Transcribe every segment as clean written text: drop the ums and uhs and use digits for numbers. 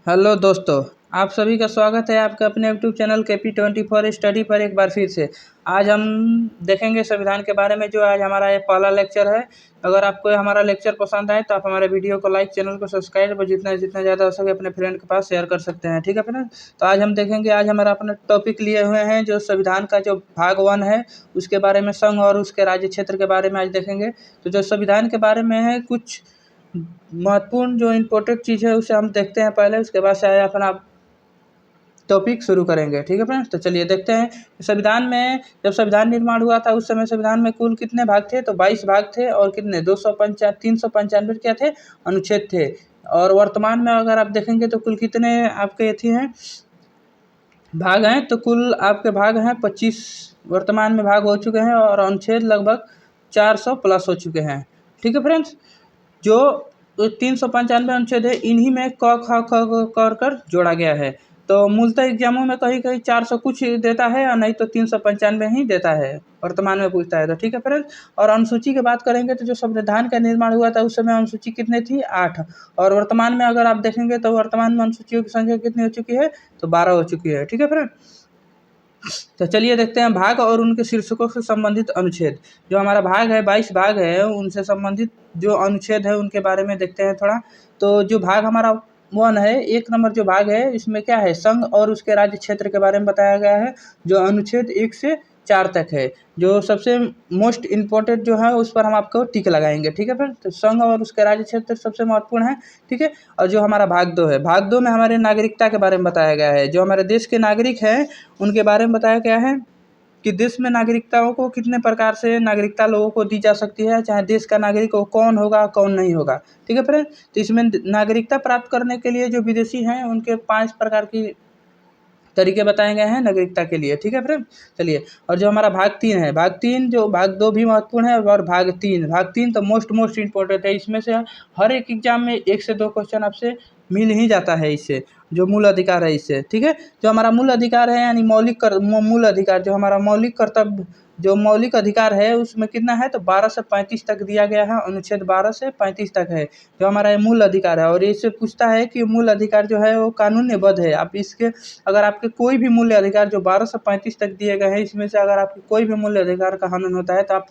Hello दोस्तों, आप सभी का स्वागत है आपके अपने यूट्यूब चैनल KP24 स्टडी पर एक बार फिर से। आज हम देखेंगे संविधान के बारे में, जो आज हमारा ये पहला लेक्चर है। अगर आपको हमारा लेक्चर पसंद आए तो आप हमारे वीडियो को लाइक, चैनल को सब्सक्राइब और जितना जितना ज़्यादा हो सके अपने फ्रेंड के पास शेयर कर सकते हैं। ठीक है फ्रेंड। तो आज हम देखेंगे, आज हमारा अपना टॉपिक लिए हुए हैं जो संविधान का जो भाग 1 है उसके बारे में, संघ और उसके राज्य क्षेत्र के बारे में आज देखेंगे। तो जो संविधान के बारे में है, कुछ महत्वपूर्ण जो इम्पोर्टेंट चीज़ है उसे हम देखते हैं पहले, उसके बाद से अपना टॉपिक शुरू करेंगे। ठीक है फ्रेंड्स, तो चलिए देखते हैं। संविधान में जब संविधान निर्माण हुआ था उस समय संविधान में कुल कितने भाग थे? तो 22 भाग थे और कितने 395 क्या थे? अनुच्छेद थे। और वर्तमान में अगर आप देखेंगे तो कुल कितने आपके थी हैं भाग हैं? तो कुल आपके भाग हैं 25 वर्तमान में भाग हो चुके हैं और अनुच्छेद लगभग 400 प्लस हो चुके हैं। ठीक है फ्रेंड्स, जो 395 अनुच्छेद है इन्हीं में क ख ख कर जोड़ा गया है। तो मूलतः एग्जामों में कहीं कहीं 400 कुछ देता है और नहीं तो 395 ही देता है, वर्तमान में पूछता है तो। ठीक है फ्रेंड्स, और अनुसूची की बात करेंगे तो जो संविधान का निर्माण हुआ था उस समय अनुसूची कितनी थी? 8। और वर्तमान में अगर आप देखेंगे तो वर्तमान में अनुसूचियों की संख्या कितनी हो चुकी है? तो 12 हो चुकी है। ठीक है फ्रेंड, तो चलिए देखते हैं भाग और उनके शीर्षकों से संबंधित अनुच्छेद। जो हमारा भाग है 22 भाग है, उनसे संबंधित जो अनुच्छेद है उनके बारे में देखते हैं थोड़ा। तो जो भाग हमारा 1 है, 1 नंबर जो भाग है, इसमें क्या है? संघ और उसके राज्य क्षेत्र के बारे में बताया गया है, जो अनुच्छेद 1 से 4 तक है। जो सबसे मोस्ट इम्पोर्टेंट जो है उस पर हम आपको टिक लगाएंगे। ठीक है फिर, तो संघ और उसके राज्य क्षेत्र सबसे महत्वपूर्ण है। ठीक है, और जो हमारा भाग 2 है, भाग 2 में हमारे नागरिकता के बारे में बताया गया है। जो हमारे देश के नागरिक हैं उनके बारे में बताया गया है कि देश में नागरिकताओं को कितने प्रकार से नागरिकता लोगों को दी जा सकती है, चाहे देश का नागरिक हो, कौन होगा कौन नहीं होगा। ठीक है फ्रेंड, तो इसमें नागरिकता प्राप्त करने के लिए जो विदेशी हैं उनके 5 प्रकार की तरीके बताए गए हैं नागरिकता के लिए। ठीक है फ्रेंड, चलिए। और जो हमारा भाग 3 है, भाग 3 जो भाग 2 भी महत्वपूर्ण है और भाग 3 तो मोस्ट इम्पोर्टेंट है। इसमें से हर एक एग्जाम में 1 से 2 क्वेश्चन आपसे मिल ही जाता है इससे, जो मूल अधिकार है इससे। ठीक है, जो हमारा मूल अधिकार है यानी मूल अधिकार, जो हमारा मौलिक कर्तव्य, जो मौलिक अधिकार है उसमें कितना है? तो 12 से 35 तक दिया गया है, अनुच्छेद 12 से 35 तक है जो हमारा मूल अधिकार है। और इससे पूछता है कि मूल अधिकार जो है वो कानूनबद्ध है। आप इसके अगर आपके कोई भी मूल्य अधिकार जो 12 से 35 तक दिए गए हैं, इसमें से अगर आपको कोई भी मूल्य अधिकार का हनन होता है तो आप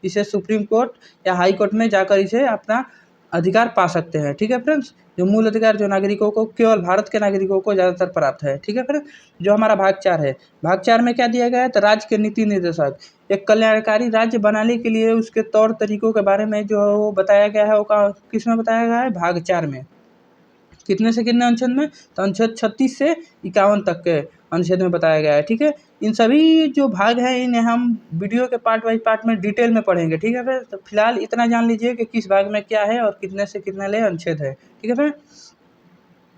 इसे सुप्रीम कोर्ट या हाई कोर्ट में जाकर इसे अपना अधिकार पा सकते हैं। ठीक है फ्रेंड्स, जो मूल अधिकार जो नागरिकों को, केवल भारत के नागरिकों को ज़्यादातर प्राप्त है। ठीक है फ्रेंड्स, जो हमारा भाग 4 है, भाग 4 में क्या दिया गया है? तो राज्य के नीति निर्देशक, एक कल्याणकारी राज्य बनाने के लिए उसके तौर तरीकों के बारे में जो बताया गया है, वो किस में बताया गया है? भाग 4 में। कितने से कितने अनुच्छेद में? तो अनुच्छेद 36 से 51 तक के अनुच्छेद में बताया गया है। ठीक है, इन सभी जो भाग हैं इन्हें हम वीडियो के पार्ट बाई पार्ट में डिटेल में पढ़ेंगे। ठीक है फिर, तो फिलहाल इतना जान लीजिए कि किस भाग में क्या है और कितने से कितने ले अनुच्छेद है। ठीक है फिर,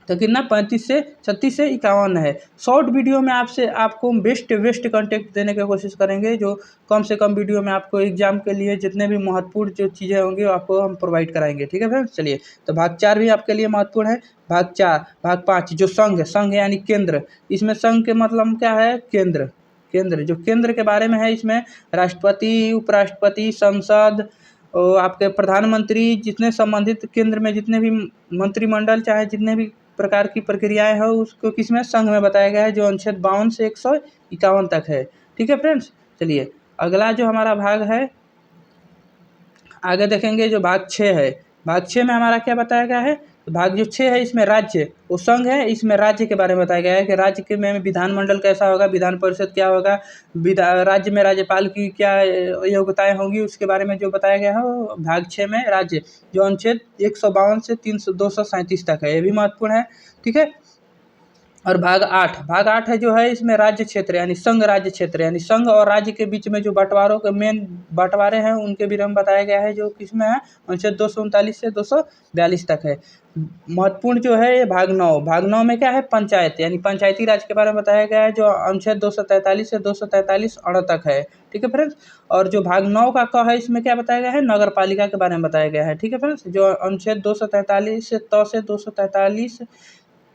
तो कितना 35 से 36 से 51 है। शॉर्ट वीडियो में आपको बेस्ट कंटेंट देने की कोशिश करेंगे, जो कम से कम वीडियो में आपको एग्जाम के लिए जितने भी महत्वपूर्ण जो चीज़ें होंगी वो आपको हम प्रोवाइड कराएंगे। ठीक है फ्रेंड्स, चलिए। तो भाग 4 भी आपके लिए महत्वपूर्ण है। भाग 4, भाग 5 जो संघ है, संघ यानी केंद्र। इसमें संघ के मतलब क्या है? केंद्र। केंद्र, जो केंद्र के बारे में है, इसमें राष्ट्रपति, उपराष्ट्रपति, संसद और आपके प्रधानमंत्री, जितने संबंधित केंद्र में जितने भी मंत्रिमंडल, चाहे जितने भी प्रकार की प्रक्रियाएं हैं उसको किसमें? संघ में बताया गया है, जो अनुच्छेद 52 से 151 तक है। ठीक है फ्रेंड्स, चलिए। अगला जो हमारा भाग है, आगे देखेंगे, जो भाग 6 है। भाग 6 में हमारा क्या बताया गया है? तो भाग जो 6 है इसमें राज्य, वो संघ है, इसमें राज्य के बारे में बताया गया है कि राज्य के में विधानमंडल कैसा होगा, विधान परिषद क्या होगा, राज्य में राज्यपाल की क्या योग्यताएं होंगी, उसके बारे में जो बताया गया है वो भाग 6 में राज्य, जो अनुच्छेद 152 से 237 तक है, ये भी महत्वपूर्ण है। ठीक है, और भाग 8 है जो है, इसमें राज्य क्षेत्र यानी संघ राज्य क्षेत्र, यानी संघ और राज्य के बीच में जो बंटवारों के मेन बंटवारे हैं उनके भी में बताया गया है, जो किसमें है? अनुच्छेद 239 से 242 तक है। महत्वपूर्ण जो है ये भाग 9 में क्या है? पंचायत यानी पंचायती राज के बारे में बताया गया है, जो अनुच्छेद 243 से 243 अण तक है। ठीक है फ्रेंड्स, और जो भाग 9 का क है, इसमें क्या बताया गया है? नगर पालिका के बारे में बताया गया है। ठीक है फ्रेंड्स, जो अनुच्छेद 243 से 243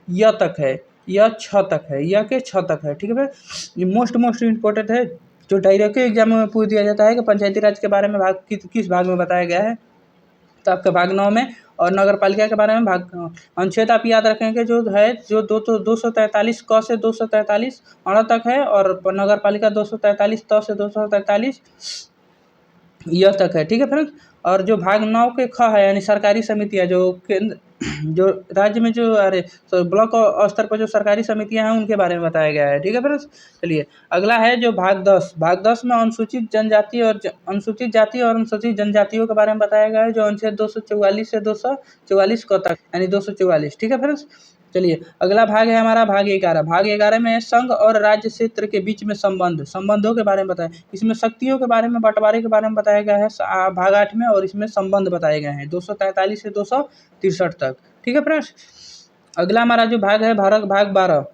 य तक है, या 6 तक है, या के 6 तक है। ठीक है, ये मोस्ट इम्पोर्टेंट है, जो डायरेक्ट एग्जाम में पूछ दिया जाता है कि पंचायती राज के बारे में भाग किस भाग में बताया गया है। तो आपका भाग 9 में। और नगर पालिका के बारे में भाग अनुच्छेद आप याद रखेंगे जो है, जो 243 क से 243 अण तक है, और नगर पालिका 243 त से 243 यह तक है। ठीक है फ्रेंड्स। और जो भाग 9 के ख है यानी सरकारी समितियाँ, जो केंद्र जो राज्य में जो ब्लॉक स्तर पर जो सरकारी समितियां हैं उनके बारे में बताया गया है। ठीक है फ्रेंड्स। चलिए अगला है जो भाग 10। भाग 10 में अनुसूचित जनजाति और अनुसूचित जाति और अनुसूचित जनजातियों के बारे में बताया गया है, जो अनुच्छेद 244 से 244 क तक यानी 244। ठीक है फ्रेंड्स। चलिए अगला भाग है हमारा भाग 11। भाग 11 में संघ और राज्य क्षेत्र के बीच में संबंधों के बारे में बताया। इसमें शक्तियों के बारे में, बंटवारे के बारे में बताया गया है भाग 8 में, और इसमें संबंध बताए गए हैं 243 से 263 तक। ठीक है फ्रेंड्स। अगला हमारा जो भाग है भाग 12।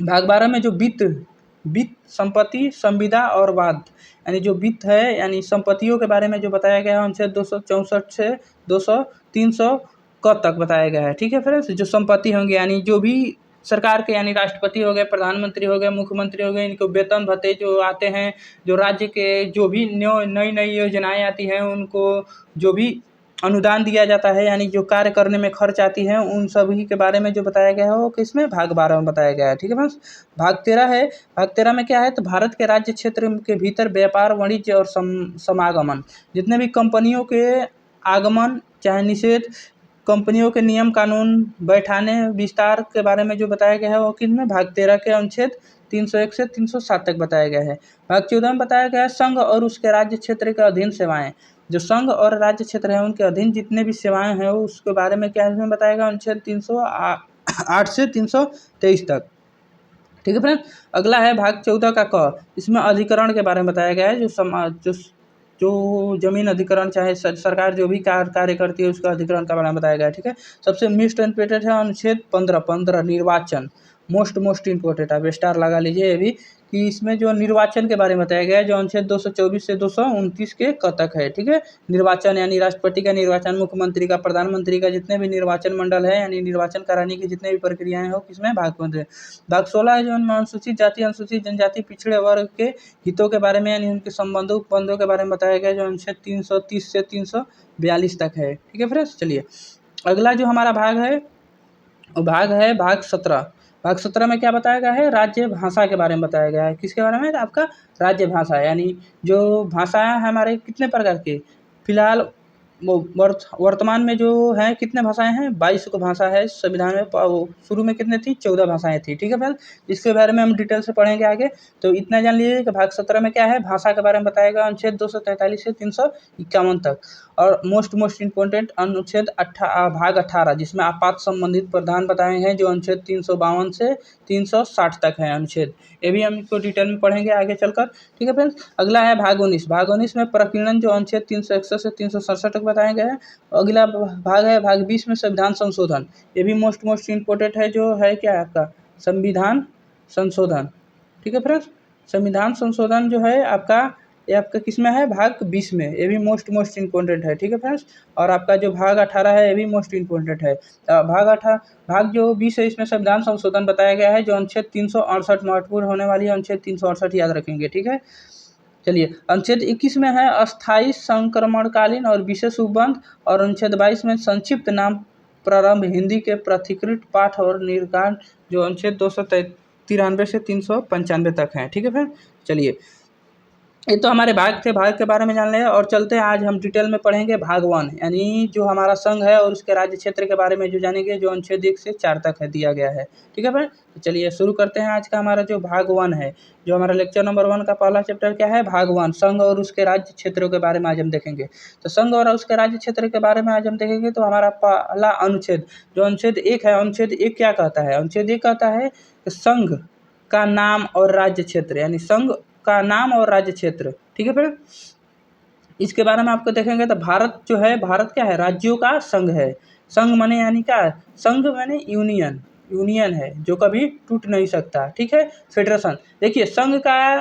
भाग 12 में जो वित्त, संपत्ति, संविदा और वाद यानी जो वित्त है यानी संपत्तियों के बारे में जो बताया गया है अनुच्छेद 264 से 300 क तक बताया गया है। ठीक है फ्रेंड्स। जो संपत्ति होंगे यानी जो भी सरकार के यानी राष्ट्रपति हो गए, प्रधानमंत्री हो गए, मुख्यमंत्री हो गए, इनको वेतन भत्ते जो आते हैं, जो राज्य के जो भी नई योजनाएं आती हैं, उनको जो भी अनुदान दिया जाता है यानी जो कार्य करने में खर्च आती है, उन सभी के बारे में जो बताया गया है वो किसमें भाग 12 में बताया गया है। ठीक है फ्रेंड्स। भाग 13 है। भाग 13 में क्या है, तो भारत के राज्य क्षेत्र के भीतर व्यापार, वाणिज्य और समागमन, जितने भी कंपनियों के आगमन चाहे निषेध, कंपनियों के नियम कानून बैठाने विस्तार के बारे में जो बताया गया है वो किसमें भाग 13 के अनुच्छेद 301 से 307 तक बताया गया है। भाग 14 में बताया गया है संघ और उसके राज्य क्षेत्र के अधीन सेवाएं। जो संघ और राज्य क्षेत्र है उनके अधीन जितने भी सेवाएं हैं उसके बारे में क्या इसमें बताया गया अनुच्छेद 308 से 323 तक। ठीक है फ्रेंड्स। अगला है भाग 14 का क। इसमें अधिकरण के बारे में बताया गया है, जो जमीन अधिकरण चाहे सरकार जो भी कार्य करती है उसका अधिकरण का बारे में बताया गया है। ठीक है। सबसे मोस्ट इम्पोर्टेंट है अनुच्छेद 15 निर्वाचन, मोस्ट इम्पोर्टेंट। आप स्टार लगा लीजिए ये भी, कि इसमें जो निर्वाचन के बारे में बताया गया है, जो अनुच्छेद 224 से 229 के क तक है। ठीक है। निर्वाचन यानी राष्ट्रपति का निर्वाचन, मुख्यमंत्री का, प्रधानमंत्री का, जितने भी निर्वाचन मंडल है यानी निर्वाचन कराने की जितने भी प्रक्रियाएं हो किसमें भाग 15। भाग 16 है जो अनुसूचित जाति, अनुसूचित जनजाति, पिछड़े वर्ग के हितों के बारे में यानी उनके संबंधों के बारे में बताया गया, जो अनुच्छेद 330 से 342 तक है। ठीक है फ्रेंड्स। चलिए अगला जो हमारा भाग है वो भाग है भाग 17। भाग 17 में क्या बताया गया है, राज्य भाषा के बारे में बताया गया है। किसके बारे में, आपका राज्य भाषा यानी जो भाषा है हमारे कितने प्रकार की, फिलहाल वर्तमान में जो है कितने भाषाएं हैं, 22 को भाषा है। संविधान में शुरू में कितने थी, 14 भाषाएं थी। ठीक है फ्रेंड। इसके बारे में हम डिटेल से पढ़ेंगे आगे। तो इतना जान लीजिए कि भाग 17 में क्या है, भाषा के बारे में बताएगा अनुच्छेद 243 से 351 तक। और मोस्ट इम्पोर्टेंट अनुच्छेद भाग 18 जिसमें आपात संबंधित प्रावधान बताए हैं, जो अनुच्छेद 352 से 360 तक है अनुच्छेद। ये भी हम इसको डिटेल में पढ़ेंगे आगे चलकर। ठीक है फ्रेंड्स। अगला है भाग 19। भाग 19 में प्रकीर्णन, जो अनुच्छेद 361 से 367 तक बताया गया है। अगला भाग है भाग 20 में संविधान संशोधन। ये भी मोस्ट इम्पोर्टेंट है, जो है क्या आपका संविधान संशोधन। ठीक है फ्रेंड्स। संविधान संशोधन जो है आपका ये आपका किसमें है, भाग 20 में। ये भी मोस्ट इम्पोर्टेंट है। ठीक है फ्रेंड्स। और आपका जो भाग 18 है ये भी मोस्ट इम्पोर्टेंट है। भाग जो 20 है इसमें संविधान संशोधन बताया गया है, जो अनुच्छेद 368 महत्वपूर्ण होने वाली है, अनुच्छेद 368 याद रखेंगे। ठीक है। चलिए अनुच्छेद 21 में है अस्थायी संक्रमणकालीन और विशेष उपबंध, और अनुच्छेद 22 में संक्षिप्त नाम प्रारंभ हिंदी के प्रथिकृत पाठ और निर्गान, जो अनुच्छेद 293 से 395 तक हैं। ठीक है फ्रेंड। चलिए ये तो हमारे भाग थे, भाग के बारे में जान लें। और चलते हैं आज हम डिटेल में पढ़ेंगे भाग 1 यानी जो हमारा संघ है और उसके राज्य क्षेत्र के बारे में जो जानेंगे, जो अनुच्छेद 1 से 4 तक है दिया गया है। ठीक है फ्रेंड। तो चलिए शुरू करते हैं आज का हमारा जो भाग 1 है। जो हमारा लेक्चर नंबर 1 का पहला चैप्टर क्या है, भाग 1 संघ और उसके राज्य क्षेत्रों के बारे में आज हम देखेंगे। तो संघ और उसके राज्य क्षेत्र के बारे में आज हम देखेंगे। तो हमारा पहला अनुच्छेद जो अनुच्छेद 1 है, अनुच्छेद 1 क्या कहता है, अनुच्छेद 1 कहता है कि संघ का नाम और राज्य क्षेत्र, यानी संघ का नाम और राज्य क्षेत्र। ठीक है फिर इसके बारे में आपको देखेंगे। तो भारत जो है, भारत क्या है, राज्यों का संघ है। संघ माने यानी क्या, संघ माने यूनियन है जो कभी टूट नहीं सकता। ठीक है। फेडरेशन, देखिए संघ का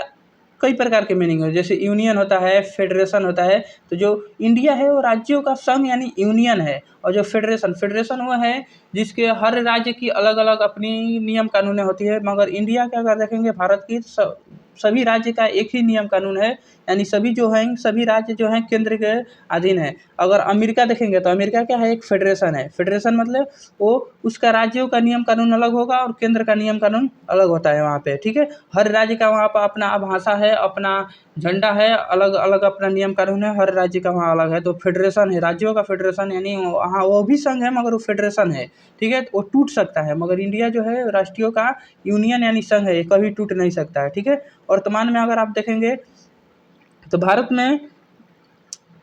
कई प्रकार के मीनिंग है, जैसे यूनियन होता है, फेडरेशन होता है। तो जो इंडिया है वो राज्यों का संघ यानी यूनियन है, और जो फेडरेशन वो है जिसके हर राज्य की अलग अलग अपनी नियम कानूनें होती है। मगर इंडिया क्या कर देखेंगे, भारत की सभी राज्य का एक ही नियम कानून है, यानी सभी जो हैं सभी राज्य जो हैं केंद्र के अधीन है। अगर अमेरिका देखेंगे तो अमेरिका क्या है, एक फेडरेशन है। फेडरेशन मतलब वो उसका राज्यों का नियम कानून अलग होगा और केंद्र का नियम कानून अलग होता है वहाँ पे, ठीक है। हर राज्य का वहाँ पर अपना भाषा है, अपना झंडा है, अलग अलग अपना नियम कानून है, हर राज्य का वहाँ अलग है। तो फेडरेशन है, राज्यों का फेडरेशन, यानी हाँ वो भी संघ है मगर वो फेडरेशन है, ठीक है। वो टूट सकता है, मगर इंडिया जो है राष्ट्रीय का यूनियन यानी संघ है, कभी टूट नहीं सकता है, ठीक है। वर्तमान में अगर आप देखेंगे तो भारत में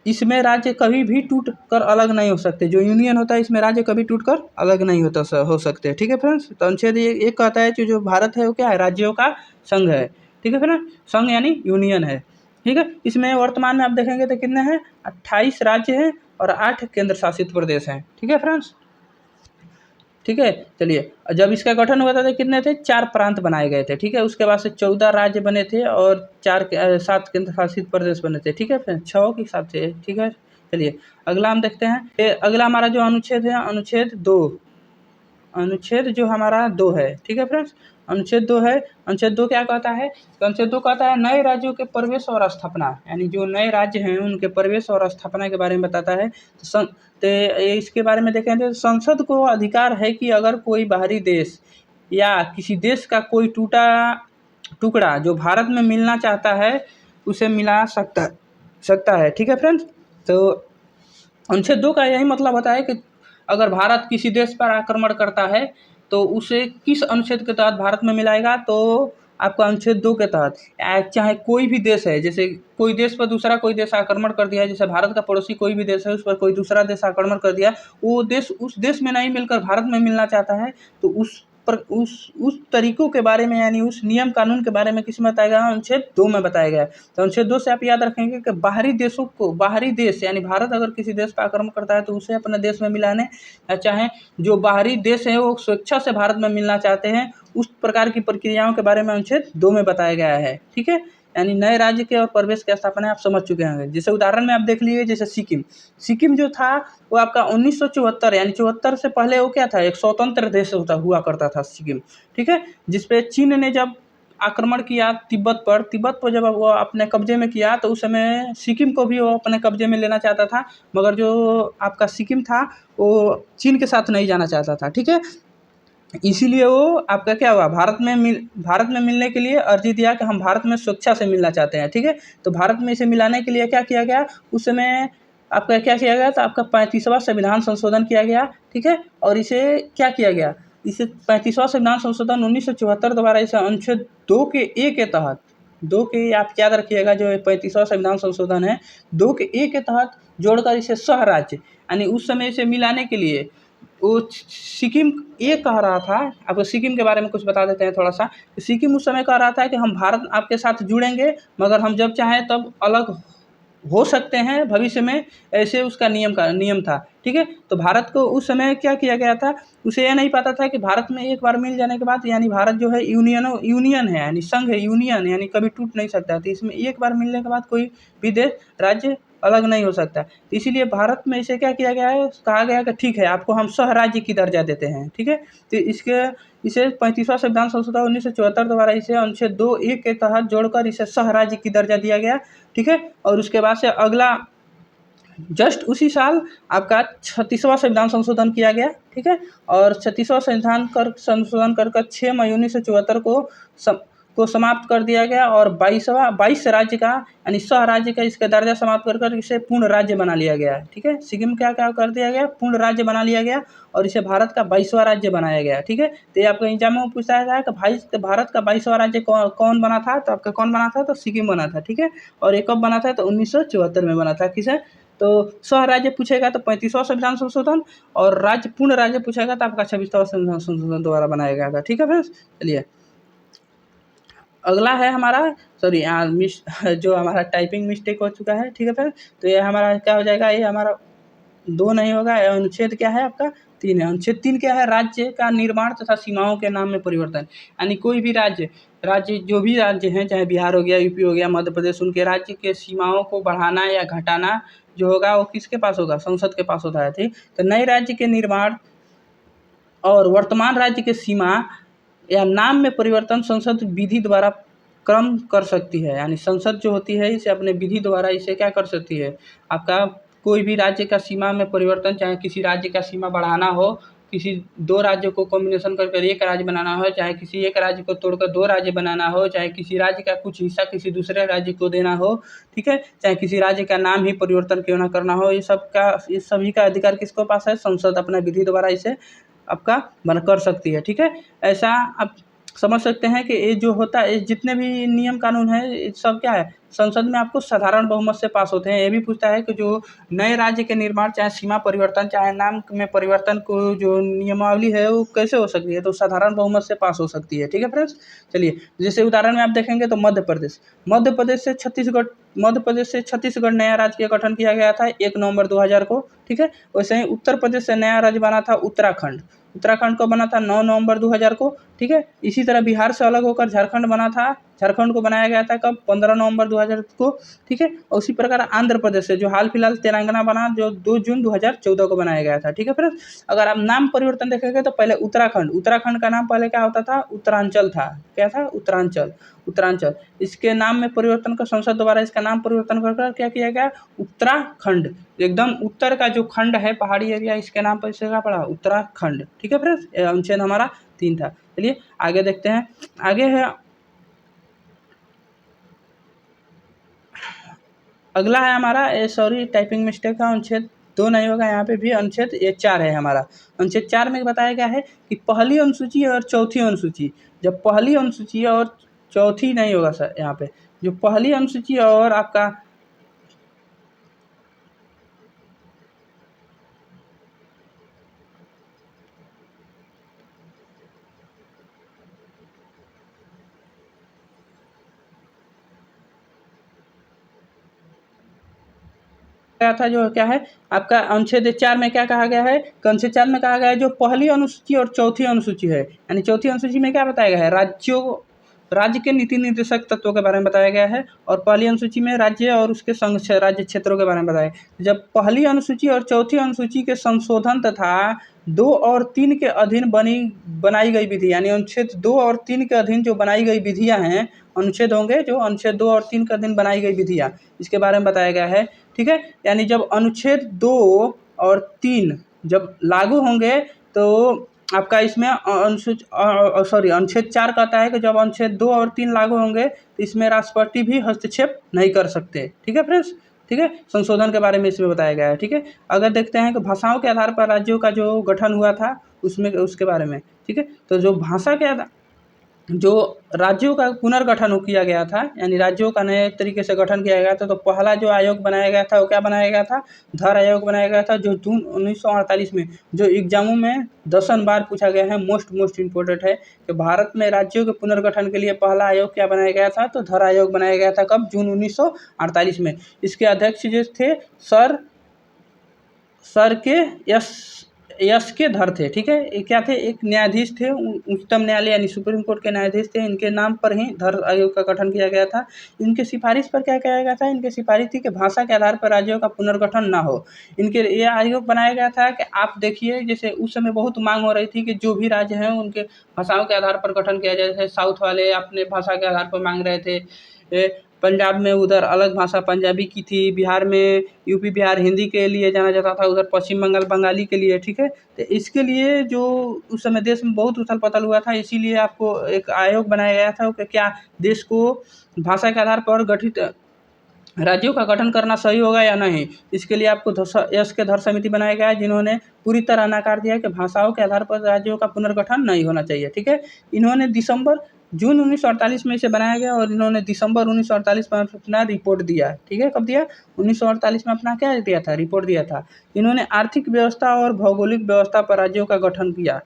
इसमें राज्य कभी भी टूट कर अलग नहीं हो सकते। जो यूनियन होता है इसमें राज्य कभी टूट कर अलग नहीं हो सकते, ठीक है फ्रेंड्स। तो अनुच्छेद एक कहता है कि जो भारत है वो क्या है, राज्यों का संघ है, ठीक है फ्रेंड्स। संघ यानी यूनियन है, ठीक है। इसमें वर्तमान में आप देखेंगे तो कितने हैं, 28 राज्य हैं और 8 केंद्र शासित प्रदेश हैं, ठीक है फ्रेंड्स, ठीक है। चलिए, जब इसका गठन हुआ था तो कितने थे, 4 प्रांत बनाए गए थे, ठीक है। उसके बाद से 14 राज्य बने थे और 7 केंद्र शासित प्रदेश बने थे, ठीक है फ्रेंड्स, 6 के हिसाब से, ठीक है। चलिए अगला हम देखते हैं। अगला हमारा जो अनुच्छेद है, अनुच्छेद जो हमारा 2 है, ठीक है फ्रेंड्स। अनुच्छेद 2 है। अनुच्छेद 2 क्या कहता है, तो अनुच्छेद 2 कहता है नए राज्यों के प्रवेश और स्थापना, यानी जो नए राज्य हैं उनके प्रवेश और स्थापना के बारे में बताता है। तो इसके बारे में देखें तो संसद को अधिकार है कि अगर कोई बाहरी देश या किसी देश का कोई टुकड़ा जो भारत में मिलना चाहता है उसे मिला सकता है, ठीक है फ्रेंड्स। तो अनुच्छेद 2 का यही मतलब होता है कि अगर भारत किसी देश पर आक्रमण करता है तो उसे किस अनुच्छेद के तहत भारत में मिलाएगा, तो आपका अनुच्छेद 2 के तहत। चाहे कोई भी देश है, जैसे कोई देश पर दूसरा कोई देश आक्रमण कर दिया है, जैसे भारत का पड़ोसी कोई भी देश है उस पर कोई दूसरा देश आक्रमण कर दिया, वो देश उस देश में नहीं मिलकर भारत में मिलना चाहता है, तो उस तरीकों के बारे में यानी उस नियम कानून के बारे में किस में बताया गया, अनुच्छेद 2 में बताया गया है। तो अनुच्छेद 2 से आप याद रखेंगे कि बाहरी देश यानी भारत अगर किसी देश पर आक्रमण करता है तो उसे अपने देश में मिलाने, चाहे जो बाहरी देश है वो स्वेच्छा से भारत में मिलना चाहते हैं, उस प्रकार की प्रक्रियाओं के बारे में अनुच्छेद 2 में बताया गया है, ठीक है। यानी नए राज्य के और प्रवेश की स्थापना आप समझ चुके हैं। जैसे उदाहरण में आप देख लीजिए, जैसे सिक्किम जो था वो आपका 1974 यानी 74 से पहले वो क्या था, एक स्वतंत्र देश हुआ करता था सिक्किम, ठीक है। जिसपे चीन ने जब आक्रमण किया तिब्बत पर जब वो अपने कब्जे में किया तो उस समय सिक्किम को भी वो अपने कब्जे में लेना चाहता था, मगर जो आपका सिक्किम था वो चीन के साथ नहीं जाना चाहता था, ठीक है। इसीलिए वो आपका क्या हुआ, भारत में मिलने के लिए अर्जी दिया कि हम भारत में स्वेच्छा से मिलना चाहते हैं, ठीक है। तो भारत में इसे मिलाने के लिए क्या किया गया, उस समय आपका क्या किया गया, तो आपका 35वां संविधान संशोधन किया गया, ठीक है। और इसे क्या किया गया, इसे 35वां संविधान संशोधन 1974 द्वारा इसे अनुच्छेद 2 के ए के तहत, 2 के आप याद रखिएगा, जो 35वां संविधान संशोधन है 2 के ए के तहत जोड़कर इसे सह राज्य, यानी उस समय इसे मिलाने के लिए वो सिक्किम ये कह रहा था। आपको सिक्किम के बारे में कुछ बता देते हैं थोड़ा सा। सिक्किम उस समय कह रहा था कि हम भारत आपके साथ जुड़ेंगे, मगर हम जब चाहें तब अलग हो सकते हैं भविष्य में, ऐसे उसका नियम था, ठीक है। तो भारत को उस समय क्या किया गया था, उसे यह नहीं पता था कि भारत में एक बार मिल जाने के बाद यानी भारत जो है यूनियन है, यानी संघ है, यूनियन यानी कभी टूट नहीं सकता। तो इसमें एक बार मिलने के बाद कोई भी देश राज्य अलग नहीं हो सकता। तो इसीलिए भारत में इसे क्या किया गया है, कहा गया कि ठीक है आपको हम सह राज्य की दर्जा देते हैं, ठीक है। तो इसे 35वां संविधान संशोधन 1974 द्वारा इसे अनुच्छेद 2 ए के तहत जोड़कर इसे सह राज्य की दर्जा दिया गया, ठीक है। और उसके बाद से अगला जस्ट उसी साल आपका 36वां संविधान संशोधन किया गया, ठीक है। और 36वां संशोधन कर 6 मई 1974 को समाप्त कर दिया गया और 22 राज्य का यानी सह राज्य का इसका दर्जा समाप्त कर इसे पूर्ण राज्य बना लिया गया, ठीक है। सिक्किम क्या कर दिया गया, पूर्ण राज्य बना लिया गया और इसे भारत का 22वां राज्य बनाया गया, ठीक है। तो ये आपको एग्जाम में पूछा जाए कि भारत का 22वां राज्य कौन बना था, तो आपका कौन बना था, तो सिक्किम बना था, ठीक है। और ये कब बना था, तो 1974 में बना था। किसे, तो सह राज्य पूछेगा तो 35वां संविधान संशोधन, और पूर्ण राज्य पूछेगा तो आपका 26वां संविधान संशोधन द्वारा बनाया गया था, ठीक है फ्रेंड्स। चलिए अगला है हमारा, सॉरी जो हमारा टाइपिंग मिस्टेक हो चुका है, ठीक है फ्रेंड्स। तो ये हमारा क्या हो जाएगा, ये हमारा 2 नहीं होगा। अनुच्छेद क्या है आपका, 3 है। अनुच्छेद 3 क्या है, राज्य का निर्माण तथा सीमाओं के नाम में परिवर्तन, यानी कोई भी राज्य जो भी राज्य हैं, चाहे बिहार हो गया, यूपी हो गया, मध्य प्रदेश, उनके राज्य के सीमाओं को बढ़ाना या घटाना जो होगा वो किसके पास होगा, संसद के पास होता है, ठीक। तो नए राज्य के निर्माण और वर्तमान राज्य के सीमा या नाम में परिवर्तन संसद विधि द्वारा क्रम कर सकती है, यानी संसद जो होती है इसे अपने विधि द्वारा इसे क्या कर सकती है, आपका कोई भी राज्य का सीमा में परिवर्तन, चाहे किसी राज्य का सीमा बढ़ाना हो, किसी दो राज्यों को कॉम्बिनेशन कर एक राज्य बनाना हो, चाहे किसी एक राज्य को तोड़कर दो राज्य बनाना हो, चाहे किसी राज्य का कुछ हिस्सा किसी दूसरे राज्य को देना हो, ठीक है, चाहे किसी राज्य का नाम ही परिवर्तन क्यों ना करना हो, ये सभी का अधिकार किसको पास है, संसद अपना विधि द्वारा इसे आपका बन कर सकती है। ठीक है, ऐसा आप समझ सकते हैं कि ये जो होता है, जितने भी नियम कानून है सब क्या है, संसद में आपको साधारण बहुमत से पास होते हैं। ये भी पूछता है कि जो नए राज्य के निर्माण, चाहे सीमा परिवर्तन, चाहे नाम में परिवर्तन को जो नियमावली है वो कैसे हो सकती है, तो साधारण बहुमत से पास हो सकती है। ठीक है फ्रेंड्स, चलिए जैसे उदाहरण में आप देखेंगे तो मध्य प्रदेश से छत्तीसगढ़ नया राज्य का गठन किया गया था 1 नवंबर 2000 को। ठीक है, वैसे ही उत्तर प्रदेश से नया राज्य बना था उत्तराखंड को बना था 9 नवंबर 2000 को। ठीक है, इसी तरह बिहार से अलग होकर झारखंड को बनाया गया था कब, 15 नवंबर 2000 को। ठीक है, और उसी प्रकार आंध्र प्रदेश से जो हाल फिलहाल तेलंगाना बना, जो 2 जून 2014 को बनाया गया था। ठीक है फ्रेंड्स, अगर आप नाम परिवर्तन देखेंगे तो पहले उत्तराखंड का नाम पहले क्या होता था, उत्तरांचल था। क्या था, उत्तरांचल। इसके नाम में परिवर्तन कर संसद द्वारा इसका नाम परिवर्तन कर क्या किया गया, उत्तराखंड। एकदम उत्तर का जो खंड है, पहाड़ी एरिया, इसके नाम पर इसका पड़ा उत्तराखंड। ठीक है फ्रेंड्स, अनुच्छेद हमारा 3 था। चलिए आगे देखते हैं। आगे है, अगला है हमारा, सॉरी टाइपिंग मिस्टेक है, अनुच्छेद 2 नहीं होगा, यहाँ पे भी अनुच्छेद 4 है हमारा। अनुच्छेद 4 में बताया गया है कि पहली अनुसूची और चौथी अनुसूची, जब पहली अनुसूची और चौथी नहीं होगा सर, यहाँ पे जो पहली अनुसूची और आपका गया था, जो क्या है आपका अनुच्छेद 4 में क्या कहा गया है, अनुच्छेद 4 में कहा गया है जो पहली अनुसूची और चौथी अनुसूची है, यानी चौथी अनुसूची में क्या बताया गया है, राज्य के नीति निर्देशक तत्वों के बारे में बताया गया है, और पहली अनुसूची में राज्य और उसके संघ राज्य क्षेत्रों के बारे में बताया। जब पहली अनुसूची और चौथी अनुसूची के संशोधन तथा 2 और 3 के अधीन बनाई गई विधि, यानी अनुच्छेद 2 और 3 के अधीन जो बनाई गई विधियां हैं, अनुच्छेद होंगे जो अनुच्छेद 2 और 3 के अधीन बनाई गई विधियां, इसके बारे में बताया गया है। ठीक है, यानी जब अनुच्छेद 2 और 3 जब लागू होंगे तो आपका इसमें अनुच्छेद 4 कहता है कि जब अनुच्छेद 2 और 3 लागू होंगे तो इसमें राष्ट्रपति भी हस्तक्षेप नहीं कर सकते। ठीक है फ्रेंड्स, ठीक है, संशोधन के बारे में इसमें बताया गया है। ठीक है, अगर देखते हैं कि भाषाओं के आधार पर राज्यों का जो गठन हुआ था उसमें उसके बारे में। ठीक है, तो जो भाषा के आधार जो राज्यों का पुनर्गठन किया गया था, यानी राज्यों का नए तरीके से गठन किया गया था, तो पहला जो आयोग बनाया गया था वो क्या बनाया गया था, धर आयोग बनाया गया था, जो जून 1948 में, जो एग्जामों में 10 बार पूछा गया है, मोस्ट इम्पोर्टेंट है कि भारत में राज्यों के पुनर्गठन के लिए पहला आयोग क्या बनाया गया था, तो धर आयोग बनाया गया था कब, जून 1948 में। इसके अध्यक्ष जो थे सर के यश के धर थे। ठीक है, ये क्या थे, एक न्यायाधीश थे, उच्चतम न्यायालय यानी सुप्रीम कोर्ट के न्यायाधीश थे। इनके नाम पर ही धर आयोग का गठन किया गया था। इनके सिफारिश पर क्या किया गया था, इनके सिफारिश थी कि भाषा के आधार पर राज्यों का पुनर्गठन ना हो। इनके ये आयोग बनाया गया था कि आप देखिए, जैसे उस समय बहुत मांग हो रही थी कि जो भी राज्य हैं उनके भाषाओं के आधार पर गठन किया जाए। जैसे साउथ वाले अपने भाषा के आधार पर मांग रहे थे, पंजाब में उधर अलग भाषा पंजाबी की थी, बिहार में यूपी बिहार हिंदी के लिए जाना जाता था, उधर पश्चिम बंगाल बंगाली के लिए। ठीक है, तो इसके लिए जो उस समय देश में बहुत उथल पथल हुआ था, इसीलिए आपको एक आयोग बनाया गया था कि क्या देश को भाषा के आधार पर गठित राज्यों का गठन करना सही होगा या नहीं। इसके लिए आपको यश के धर समिति बनाया गया है, जिन्होंने पूरी तरह नकार दिया कि भाषाओं के आधार पर राज्यों का पुनर्गठन नहीं होना चाहिए। ठीक है, इन्होंने जून 1948 में इसे बनाया गया और इन्होंने दिसंबर 1948 में अपना रिपोर्ट दिया। ठीक है, कब दिया, 1948 में अपना क्या दिया था, रिपोर्ट दिया था। इन्होंने आर्थिक व्यवस्था और भौगोलिक व्यवस्था पर राज्यों का गठन किया।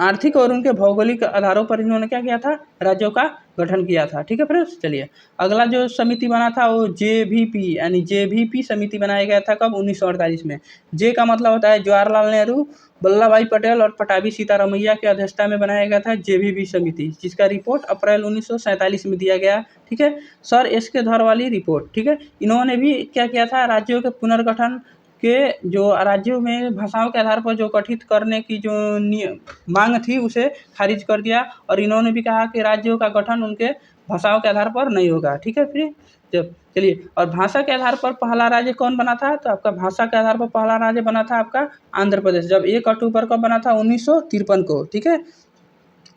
आर्थिक और उनके भौगोलिक आधारों पर इन्होंने क्या किया था, राज्यों का गठन किया था। ठीक है फ्रेंड्स, चलिए अगला जो समिति बना था वो जेवीपी यानी जेवीपी समिति बनाया गया था कब, 1948 में। जे का मतलब होता है जवाहरलाल नेहरू, वल्लभ भाई पटेल और पटाभी सीतारमैया की अध्यक्षता में बनाया गया था जेवीपी समिति, जिसका रिपोर्ट अप्रैल 1947 में दिया गया। ठीक है, सर एस के धर वाली रिपोर्ट। ठीक है, इन्होंने भी क्या किया था, राज्यों के पुनर्गठन के जो राज्यों में भाषाओं के आधार पर जो गठित करने की जो मांग थी उसे खारिज कर दिया। और इन्होंने भी कहा कि राज्यों का गठन उनके भाषाओं के आधार पर नहीं होगा। ठीक है, फिर जब चलिए, और भाषा के आधार पर पहला राज्य कौन बना था? तो आपका भाषा के आधार पर पहला राज्य बना था आपका आंध्र प्रदेश। जब 1 अक्टूबर को बना था 1953 को। ठीक है,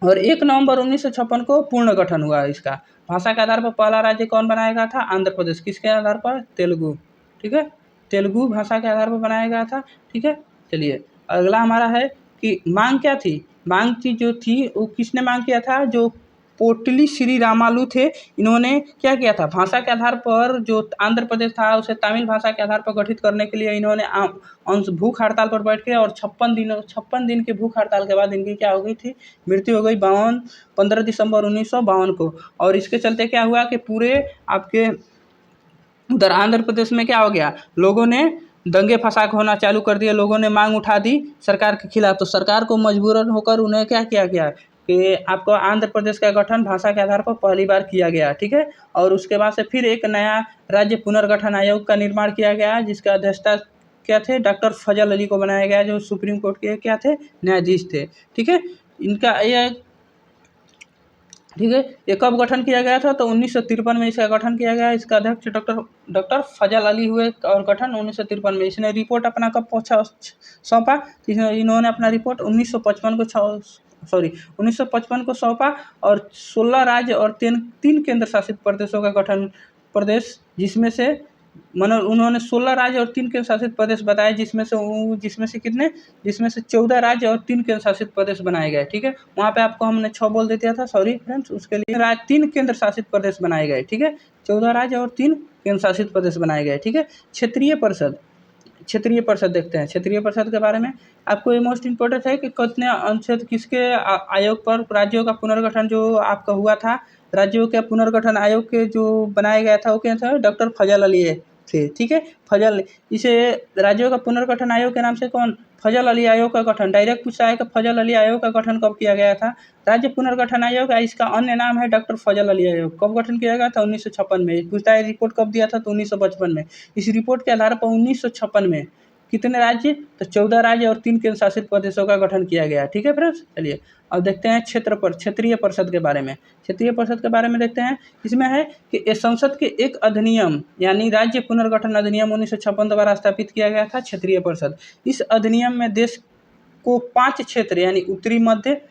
और 1 नवंबर 1956 को पूर्ण गठन हुआ इसका। भाषा के आधार पर पहला राज्य कौन बनाया गया था? आंध्र प्रदेश। किसके आधार पर? तेलुगु। ठीक है, तेलुगु भाषा के आधार पर बनाया गया था। ठीक है, चलिए अगला हमारा है कि मांग क्या थी? मांग की जो थी वो किसने मांग किया था? जो पोटली श्री रामालू थे, इन्होंने क्या किया था? भाषा के आधार पर जो आंध्र प्रदेश था उसे तमिल भाषा के आधार पर गठित करने के लिए इन्होंने भूख हड़ताल पर बैठ के, और 56 दिन की भूख हड़ताल के बाद इनकी क्या हो गई थी? मृत्यु हो गई 15 दिसंबर 1952 को। और इसके चलते क्या हुआ कि पूरे आपके उधर आंध्र प्रदेश में क्या हो गया? लोगों ने दंगे फसाद होना चालू कर दिए, लोगों ने मांग उठा दी सरकार के खिलाफ। तो सरकार को मजबूरन होकर उन्हें क्या किया गया कि आपको आंध्र प्रदेश का गठन भाषा के आधार पर पहली बार किया गया। ठीक है, और उसके बाद से फिर एक नया राज्य पुनर्गठन आयोग का निर्माण किया गया, जिसका अध्यक्षता क्या थे? डॉक्टर फजल अली को बनाया गया, जो सुप्रीम कोर्ट के क्या थे? न्यायाधीश थे। ठीक है, इनका यह ठीक है, ये कब गठन किया गया था? तो 1953 में इसका गठन किया गया। इसका अध्यक्ष डॉक्टर फजल अली हुए और गठन 1953 में। इसने रिपोर्ट अपना कब सौंपा? इन्होंने अपना रिपोर्ट 1955 को सौंपा। और 16 राज्य और 3 केंद्र शासित प्रदेशों का गठन प्रदेश, जिसमें से उन्होंने 16 राज्य और 3 केंद्र शासित प्रदेश बताए, जिसमें से कितने? जिसमें से 14 राज्य और 3 केंद्र शासित प्रदेश बनाए गए। ठीक है, वहाँ पे आपको हमने 6 बोल दिया था, सॉरी फ्रेंड्स, उसके लिए 3 केंद्र शासित प्रदेश बनाए गए। ठीक है, 14 राज्य और 3 केंद्र शासित प्रदेश बनाए गए। ठीक है, क्षेत्रीय परिषद देखते हैं। क्षेत्रीय परिषद के बारे में आपको ये मोस्ट इम्पोर्टेंट है कि कितने अनुच्छेद किसके आयोग पर राज्यों का पुनर्गठन जो आपका हुआ था? राज्यों के पुनर्गठन आयोग के जो बनाया गया था वो क्या था? डॉक्टर फजल अली थे। ठीक है, फजल, इसे राज्यों का पुनर्गठन आयोग के नाम से कौन? फजल अली आयोग का गठन। डायरेक्ट पूछा है कि फजल अली आयोग का गठन कब किया गया था? राज्य पुनर्गठन आयोग, इसका अन्य नाम है डॉक्टर फजल अली आयोग। कब गठन किया गया था? 1956 में। पूछता है रिपोर्ट कब दिया था? तो 1955 में। इस रिपोर्ट के आधार पर 1956 में कितने राज्य? तो 14 राज्य और 3 केंद्र शासित प्रदेशों का गठन किया गया। ठीक है फ्रेंड्स, चलिए अब देखते हैं क्षेत्रीय परिषद के बारे में। क्षेत्रीय परिषद के बारे में देखते हैं। इसमें है कि संसद के एक अधिनियम यानी राज्य पुनर्गठन अधिनियम 1956 द्वारा स्थापित किया गया था क्षेत्रीय परिषद। इस अधिनियम में देश को 5 क्षेत्र यानी उत्तरी, मध्य,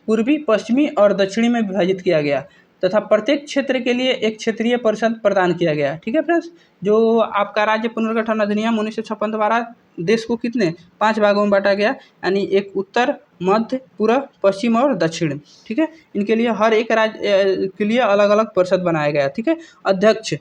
पूर्वी, पश्चिमी और दक्षिणी में विभाजित किया गया तथा प्रत्येक क्षेत्र के लिए एक क्षेत्रीय परिषद प्रदान किया गया। ठीक है फ्रेंड्स, जो आपका राज्य पुनर्गठन अधिनियम 1956 द्वारा देश को कितने 5 भागों में बांटा गया, यानी एक उत्तर, मध्य, पूर्व, पश्चिम और दक्षिण। ठीक है, इनके लिए हर एक राज्य के लिए अलग अलग परिषद बनाया गया। ठीक है, अध्यक्ष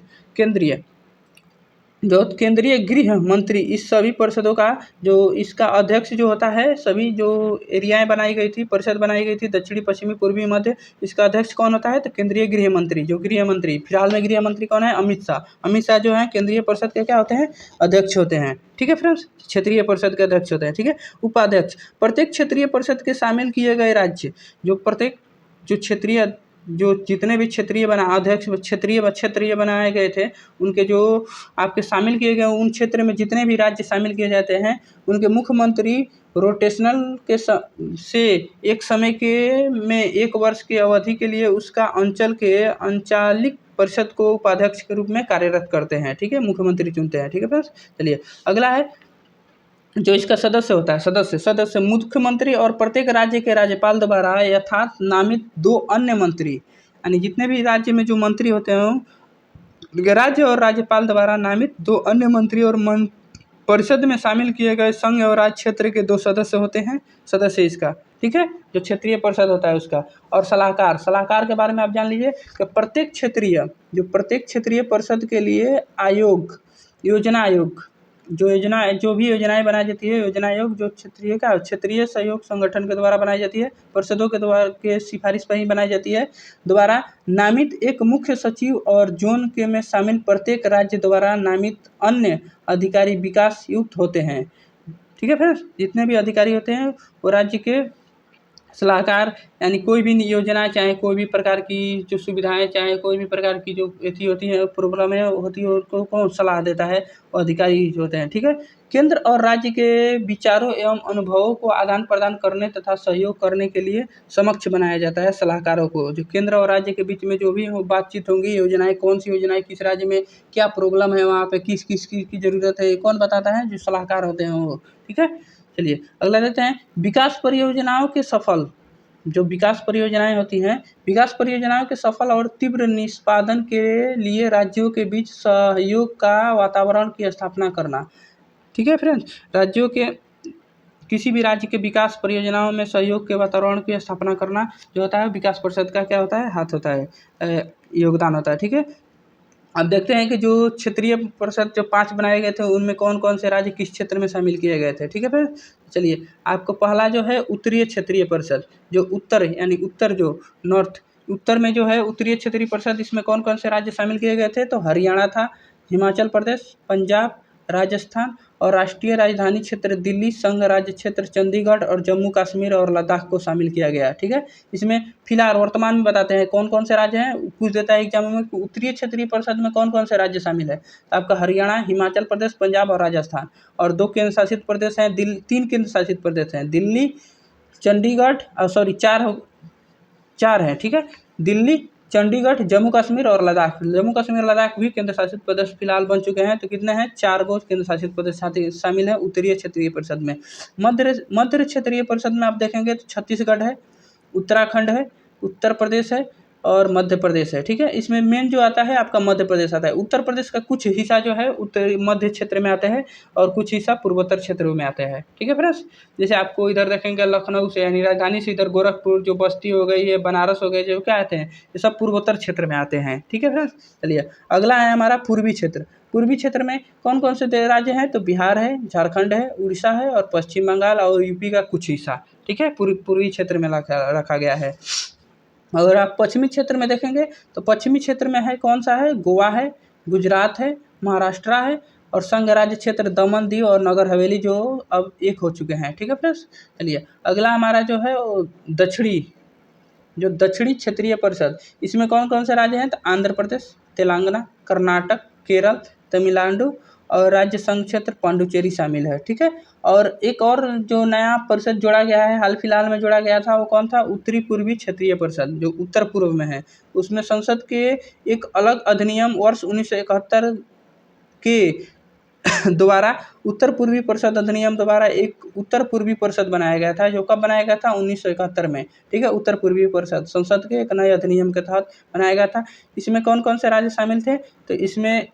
केंद्रीय गृह मंत्री, इस सभी परिषदों का जो इसका अध्यक्ष जो होता है, सभी जो एरियाएं बनाई गई थी, परिषद बनाई गई थी, दक्षिणी, पश्चिमी, पूर्वी, मध्य, इसका अध्यक्ष कौन होता है? तो केंद्रीय गृह मंत्री। जो गृह मंत्री फिलहाल में गृह मंत्री कौन है? अमित शाह जो है केंद्रीय परिषद के क्या होते हैं? अध्यक्ष होते हैं। ठीक है फ्रेंड्स, क्षेत्रीय परिषद के अध्यक्ष होते हैं। ठीक है, उपाध्यक्ष, प्रत्येक क्षेत्रीय परिषद के शामिल किए गए राज्य, जो जितने भी क्षेत्रीय अध्यक्ष क्षेत्रीय बनाए गए थे, उनके जो आपके शामिल किए गए उन क्षेत्र में जितने भी राज्य शामिल किए जाते हैं, उनके मुख्यमंत्री रोटेशनल से एक समय में 1 वर्ष की अवधि के लिए उसका अंचल के अंचालिक परिषद को उपाध्यक्ष के रूप में कार्यरत करते हैं। ठीक है, मुख्यमंत्री चुनते हैं। ठीक है फ्रेंड्स, चलिए अगला है जो इसका सदस्य होता है। सदस्य मुख्यमंत्री और प्रत्येक राज्य के राज्यपाल द्वारा यथार्थ नामित 2 अन्य मंत्री, यानी जितने भी राज्य में जो मंत्री होते हैं, राज्य और राज्यपाल द्वारा नामित 2 अन्य मंत्री और परिषद में शामिल किए गए संघ और राज्य क्षेत्र के 2 सदस्य होते हैं। सदस्य इसका, ठीक है, जो क्षेत्रीय परिषद होता है उसका। और सलाहकार के बारे में आप जान लीजिए कि प्रत्येक क्षेत्रीय परिषद के लिए योजना आयोग, जो भी योजनाएं बनाई जाती है, योजना आयोग जो क्षेत्रीय सहयोग संगठन के द्वारा बनाई जाती है, परिषदों के द्वारा के सिफारिश पर ही बनाई जाती है, द्वारा नामित एक मुख्य सचिव और जोन के में शामिल प्रत्येक राज्य द्वारा नामित अन्य अधिकारी विकास युक्त होते हैं। ठीक है फ्रेंड्स, जितने भी अधिकारी होते हैं वो राज्य के सलाहकार यानी कोई भी योजना, चाहे कोई भी प्रकार की जो सुविधाएं, चाहे कोई भी प्रकार की जो एथी होती है, प्रॉब्लमें होती है, उसको कौन सलाह देता है? वो अधिकारी होते हैं। ठीक है। केंद्र और राज्य के विचारों एवं अनुभवों को आदान प्रदान करने तथा सहयोग करने के लिए समक्ष बनाया जाता है सलाहकारों को। जो केंद्र और राज्य के बीच में जो भी बातचीत होंगी, योजनाएं कौन सी योजनाएं किस राज्य में क्या प्रॉब्लम है, वहाँ पे किस किस की ज़रूरत है, ये कौन बताता है? जो सलाहकार होते हैं वो। ठीक है। चलिए अगला देते हैं, विकास परियोजनाओं के सफल, जो विकास परियोजनाएं होती हैं, विकास परियोजनाओं के सफल और तीव्र निष्पादन के लिए राज्यों के बीच सहयोग का वातावरण की स्थापना करना। ठीक है फ्रेंड्स, राज्यों के किसी भी राज्य के विकास परियोजनाओं में सहयोग के वातावरण की स्थापना करना जो होता है, विकास परिषद का क्या होता है? हाथ होता है, योगदान होता है। ठीक है। अब देखते हैं कि जो क्षेत्रीय परिषद जो 5 बनाए गए थे, उनमें कौन कौन से राज्य किस क्षेत्र में शामिल किए गए थे। ठीक है। फिर चलिए, आपको पहला जो है उत्तरीय क्षेत्रीय परिषद, जो उत्तर यानी उत्तर जो नॉर्थ, उत्तर में जो है उत्तरीय क्षेत्रीय परिषद, इसमें कौन कौन से राज्य शामिल किए गए थे? तो हरियाणा था, हिमाचल प्रदेश, पंजाब, राजस्थान और राष्ट्रीय राजधानी क्षेत्र दिल्ली, संघ राज्य क्षेत्र चंडीगढ़ और जम्मू कश्मीर और लद्दाख को शामिल किया गया। ठीक है। इसमें फिलहाल वर्तमान में बताते हैं कौन कौन से राज्य हैं। पूछ देता है एग्जाम में, उत्तरीय क्षेत्रीय परिषद में कौन कौन से राज्य शामिल है? तो आपका हरियाणा, हिमाचल प्रदेश, पंजाब और राजस्थान। और 2 केंद्र शासित प्रदेश हैं, 3 केंद्र शासित प्रदेश हैं, दिल्ली, चंडीगढ़, सॉरी 4 हैं। ठीक है। दिल्ली, चंडीगढ़, जम्मू कश्मीर और लद्दाख। जम्मू कश्मीर और लद्दाख भी केंद्र शासित प्रदेश फिलहाल बन चुके हैं। तो कितने हैं? 4 गो केंद्र शासित प्रदेश शामिल हैं उत्तरीय क्षेत्रीय परिषद में। मध्य क्षेत्रीय परिषद में आप देखेंगे तो छत्तीसगढ़ है, उत्तराखंड है, उत्तर प्रदेश है और मध्य प्रदेश है। ठीक है। इसमें मेन जो आता है आपका मध्य प्रदेश आता है। उत्तर प्रदेश का कुछ हिस्सा जो है उत्तर मध्य क्षेत्र में आते हैं और कुछ हिस्सा पूर्वोत्तर क्षेत्रों में आते हैं। ठीक है फ्रेंड्स। जैसे आपको इधर देखेंगे लखनऊ से यानी राजधानी से इधर गोरखपुर, जो बस्ती हो गई, ये बनारस हो गई, जो क्या आते हैं, ये सब पूर्वोत्तर क्षेत्र में आते हैं। ठीक है फ्रेंड्स। चलिए अगला है हमारा पूर्वी क्षेत्र। पूर्वी क्षेत्र में कौन कौन से राज्य हैं? तो बिहार है, झारखंड है, उड़ीसा है और पश्चिम बंगाल और यूपी का कुछ हिस्सा। ठीक है। पूर्वी क्षेत्र में रखा गया है। अगर आप पश्चिमी क्षेत्र में देखेंगे तो पश्चिमी क्षेत्र में है कौन सा है? गोवा है, गुजरात है, महाराष्ट्र है और संघ राज्य क्षेत्र दमन, दीव और नगर हवेली, जो अब एक हो चुके हैं। ठीक है फ्रेंड्स। चलिए अगला हमारा जो है दक्षिणी क्षेत्रीय परिषद, इसमें कौन कौन से राज्य हैं? तो आंध्र प्रदेश, तेलंगाना, कर्नाटक, केरल, तमिलनाडु और राज्य संघ क्षेत्र पांडुचेरी शामिल है। ठीक है। और एक और जो नया परिषद जोड़ा गया है, हाल फिलहाल में जोड़ा गया था, वो कौन था? उत्तरी पूर्वी क्षेत्रीय परिषद, जो उत्तर पूर्व में है। उसमें संसद के एक अलग अधिनियम वर्ष 1971 के द्वारा उत्तर पूर्वी परिषद अधिनियम द्वारा एक उत्तर पूर्वी परिषद बनाया गया था, जो कब बनाया गया था? 1971 में। ठीक है। उत्तर पूर्वी परिषद संसद के एक नए अधिनियम के तहत बनाया गया था। इसमें कौन कौन से राज्य शामिल थे? तो इसमें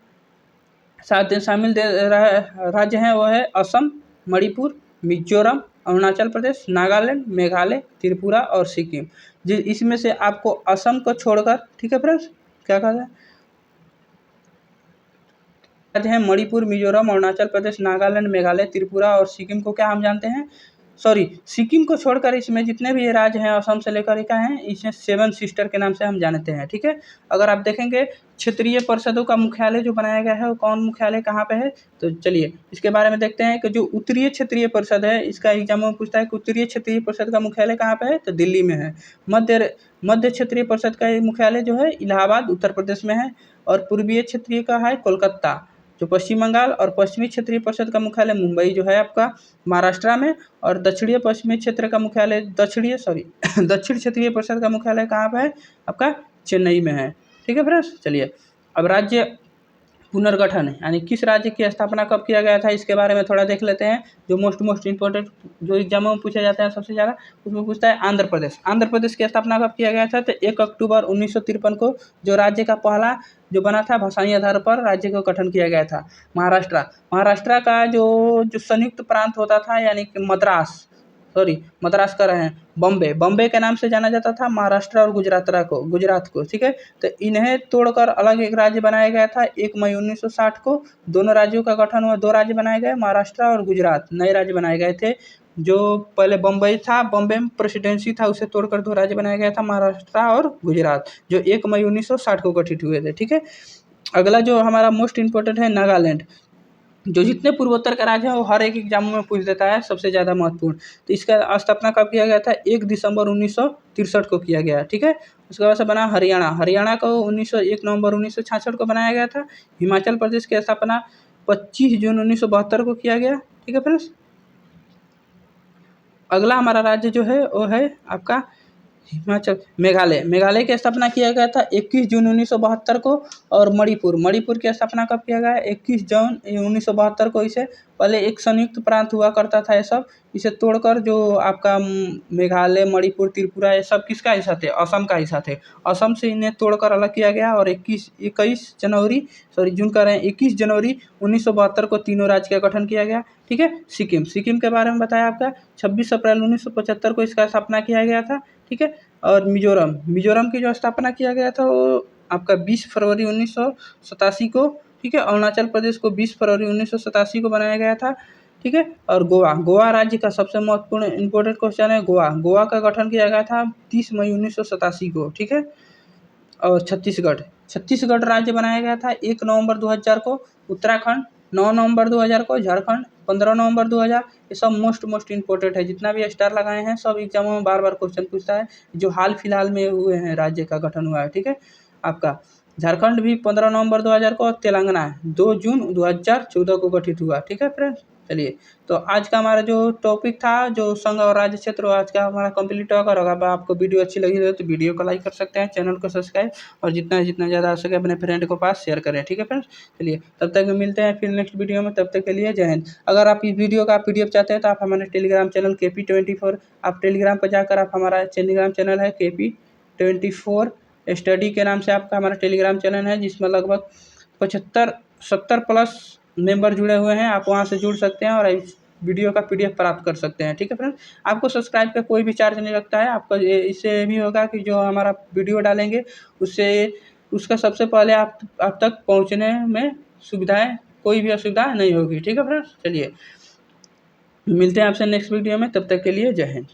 शामिल राज्य हैं वो है असम, मणिपुर, मिजोरम, अरुणाचल प्रदेश, नागालैंड, मेघालय, त्रिपुरा और सिक्किम। इसमें से आपको असम को छोड़कर, ठीक है फ्रेंड्स, क्या कहा है, राज्य हैं मणिपुर, मिजोरम, अरुणाचल प्रदेश, नागालैंड, मेघालय, त्रिपुरा और सिक्किम को क्या हम जानते हैं? सिक्किम को छोड़कर इसमें जितने भी ये राज्य हैं असम से लेकर क्या हैं, इसे 7 सिस्टर के नाम से हम जानते हैं। ठीक है। अगर आप देखेंगे क्षेत्रीय परिषदों का मुख्यालय जो बनाया गया है वो कौन मुख्यालय कहाँ पे है? तो चलिए इसके बारे में देखते हैं कि जो उत्तरीय क्षेत्रीय परिषद है, इसका एग्जाम में पूछता है कि उत्तरीय क्षेत्रीय परिषद का मुख्यालय कहाँ पे है? तो दिल्ली में है। मध्य क्षेत्रीय परिषद का मुख्यालय जो है इलाहाबाद उत्तर प्रदेश में है और पूर्वीय क्षेत्रीय का है कोलकाता जो पश्चिम बंगाल, और पश्चिमी क्षेत्रीय परिषद का मुख्यालय मुंबई जो है आपका महाराष्ट्र में, और दक्षिणी पश्चिमी क्षेत्र का मुख्यालय दक्षिण क्षेत्रीय परिषद का मुख्यालय कहाँ पे है? आपका चेन्नई में है। ठीक है फ्रेंड्स। चलिए अब राज्य पुनर्गठन यानी किस राज्य की स्थापना कब किया गया था, इसके बारे में थोड़ा देख लेते हैं। जो मोस्ट इंपॉर्टेंट जो एग्जामों में पूछे जाते हैं सबसे ज़्यादा, उसमें पूछता है आंध्र प्रदेश। आंध्र प्रदेश की स्थापना कब किया गया था? तो 1 अक्टूबर 1953 को जो राज्य का पहला जो बना था भाषाई आधार पर राज्य का गठन किया गया था। महाराष्ट्र का जो संयुक्त प्रांत होता था यानी कि मद्रास कर रहे हैं, बॉम्बे के नाम से जाना जाता था महाराष्ट्र और गुजरात को। ठीक है। तो इन्हें तोड़कर अलग एक राज्य बनाया गया था 1 मई 1960 को। दोनों राज्यों का गठन हुआ, 2 राज्य बनाए गए, महाराष्ट्र और गुजरात, नए राज्य बनाए गए थे। जो पहले बॉम्बे में प्रेसिडेंसी था, उसे तोड़कर 2 राज्य बनाया गया था, महाराष्ट्र और गुजरात, जो 1 मई 1960 को गठित हुए थे। ठीक है। अगला जो हमारा मोस्ट इम्पोर्टेंट है नागालैंड। जो जितने पूर्वोत्तर का राज्य है वो हर एक एग्जामों में पूछ देता है, सबसे ज़्यादा महत्वपूर्ण। तो इसका स्थापना कब किया गया था? 1 दिसंबर 1963 को किया गया, ठीक है। उसके बाद से बना हरियाणा। हरियाणा को 1 नवंबर 1966 को बनाया गया था। हिमाचल प्रदेश की स्थापना 25 जून 1972 को किया गया, ठीक है फ्रेंड्स। अगला हमारा राज्य जो है वो है आपका हिमाचल मेघालय। मेघालय की स्थापना किया गया था 21 जून 1972 को। और मणिपुर की स्थापना कब किया गया? 21 जून 1972 को। इसे पहले एक संयुक्त प्रांत हुआ करता था ये सब, इसे तोड़कर जो आपका मेघालय, मणिपुर, त्रिपुरा ये सब किसका हिस्सा थे? असम का हिस्सा थे। असम से इन्हें तोड़कर अलग किया गया और 21 जनवरी 1972 को तीनों राज्य का गठन किया गया, ठीक है। सिक्किम के बारे में बताया आपका 26 अप्रैल 1975 को इसका स्थापना किया गया था, ठीक है। और मिजोरम की जो स्थापना किया गया था वो आपका 20 फरवरी 1987 को, ठीक है। अरुणाचल प्रदेश को 20 फरवरी 1987 को बनाया गया था, ठीक है। और गोवा राज्य का सबसे महत्वपूर्ण इंपॉर्टेंट क्वेश्चन है। गोवा का गठन किया गया था 30 मई 1987 को, ठीक है। और छत्तीसगढ़ राज्य बनाया गया था 1 नवंबर 2000 को। उत्तराखंड 9 नवंबर 2000 को। झारखंड 15 नवंबर 2000। ये सब मोस्ट इंपॉर्टेंट है। जितना भी स्टार लगाए हैं सब एग्जामों में बार क्वेश्चन पूछता है। जो हाल फिलहाल में हुए हैं राज्य का गठन हुआ है, ठीक है। आपका झारखंड भी 15 नवंबर 2000 को। और तेलंगाना 2 जून 2014 को गठित हुआ, ठीक है फ्रेंड्स। चलिए, तो आज का हमारा जो टॉपिक था जो संघ और राज्य क्षेत्र, आज का हमारा कंप्लीट होगा। और अगर आपको वीडियो अच्छी लगी हो तो वीडियो को लाइक कर सकते हैं, चैनल को सब्सक्राइब, और जितना ज़्यादा हो सके अपने फ्रेंड को पास शेयर करें, ठीक है फ्रेंड्स। चलिए, तब तक मिलते हैं फिर नेक्स्ट वीडियो में। तब तक के लिए जय हिंद। अगर आप इस वीडियो का PDF चाहते हैं तो आप हमारे टेलीग्राम चैनल KP24, आप टेलीग्राम पर जाकर आप हमारा टेलीग्राम चैनल है KP24 स्टडी के नाम से आपका हमारा टेलीग्राम चैनल है, जिसमें लगभग 70 प्लस मेंबर जुड़े हुए हैं। आप वहां से जुड़ सकते हैं और इस वीडियो का PDF प्राप्त कर सकते हैं, ठीक है फ्रेंड। आपको सब्सक्राइब का कोई भी चार्ज नहीं लगता है। आपका इससे भी होगा कि जो हमारा वीडियो डालेंगे उससे उसका सबसे पहले आप तक पहुंचने में सुविधाएं, कोई भी असुविधा नहीं होगी, ठीक है फ्रेंड्स। चलिए, मिलते हैं आपसे नेक्स्ट वीडियो में। तब तक के लिए जय हिंद।